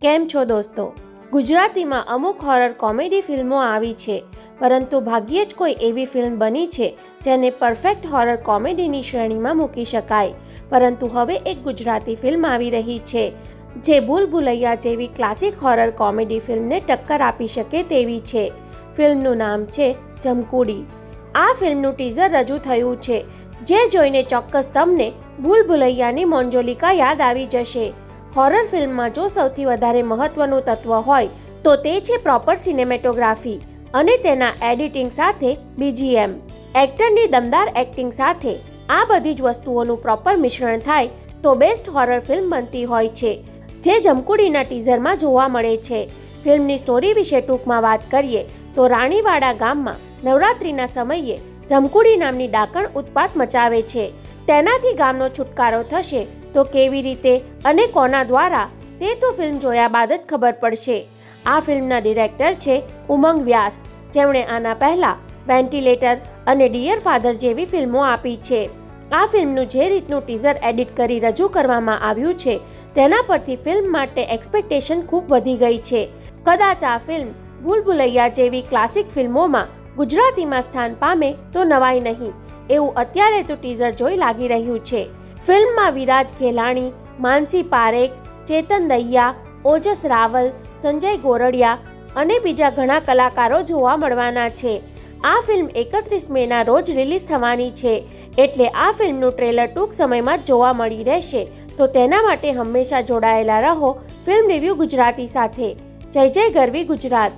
કેમ છો દોસ્તો? ગુજરાતીમાં અમુક હોરર કોમેડી ફિલ્મો આવી છે, પરંતુ ભાગ્યે જ કોઈ એવી ફિલ્મ બની છે જેને પરફેક્ટ હોરર કોમેડીની શ્રેણીમાં મૂકી શકાય. પરંતુ હવે એક ગુજરાતી ફિલ્મ આવી રહી છે જે ભૂલ ભુલૈયા જેવી ક્લાસિક હોરર કોમેડી ફિલ્મને ટક્કર આપી શકે તેવી છે. ફિલ્મનું નામ છે જમકુડી. આ ફિલ્મનું ટીઝર રજૂ થયું છે, જે જોઈને ચોક્કસ તમને ભૂલ ભુલૈયાની મોંજોલિકા યાદ આવી જશે. હોરર ફિલ્મમાં જો સૌથી વધારે મહત્વનું તત્વ હોય તો તે છે પ્રોપર સિનેમેટોગ્રાફી અને તેના એડિટિંગ સાથે BGM. એક્ટરની દમદાર એક્ટિંગ સાથે આ બધી જ વસ્તુઓનું પ્રોપર મિશ્રણ થાય તો બેસ્ટ હોરર ફિલ્મ બનતી હોય છે, જે જમકુડીના ટીઝરમાં જોવા મળે છે. ફિલ્મની સ્ટોરી વિશે ટૂંકમાં વાત કરીએ તો રાણીવાડા ગામમાં નવરાત્રિના સમયે જમકુડી નામની ડાકણ ઉત્પાત મચાવે છે. તેનાથી ગામનો છુટકારો થશે તો કેવી રીતે અને કોના દ્વારા તે તો ફિલ્મ જોયા બાદ જ ખબર પડશે. આ ફિલ્મના ડિરેક્ટર છે ઉમંગ વ્યાસ, જેમણે આના પહેલા વેન્ટિલેટર અને ડિયર ફાધર જેવી ફિલ્મો આપી છે. આ ફિલ્મનું જે રીતનું ટીઝર એડિટ કરી રજૂ કરવામાં આવ્યું છે તેના પરથી ફિલ્મ માટે એક્સપેક્ટેશન ખૂબ વધી ગઈ છે. કદાચ આ ફિલ્મ ભૂલ ભુલૈયા જેવી ક્લાસિક ફિલ્મોમાં ગુજરાતીમાં સ્થાન પામે તો નવાઈ નહીં, એવું અત્યારે તો ટીઝર જોઈ લાગી રહ્યું છે. ફિલ્મમાં વિરાજ ઘેલાણી, માનસી પારેખ, ચેતન દહિયા, ઓજસ રાવલ, સંજય ગોરડિયા અને બીજા ઘણા કલાકારો જોવા મળવાના છે. આ ફિલ્મ 31 મેના રોજ રિલીઝ થવાની છે, એટલે આ ફિલ્મનું ટ્રેલર ટૂંક સમયમાં જ જોવા મળી રહેશે. તો તેના માટે હંમેશા જોડાયેલા રહો ફિલ્મ રિવ્યૂ ગુજરાતી સાથે. જય જય ગરવી ગુજરાત.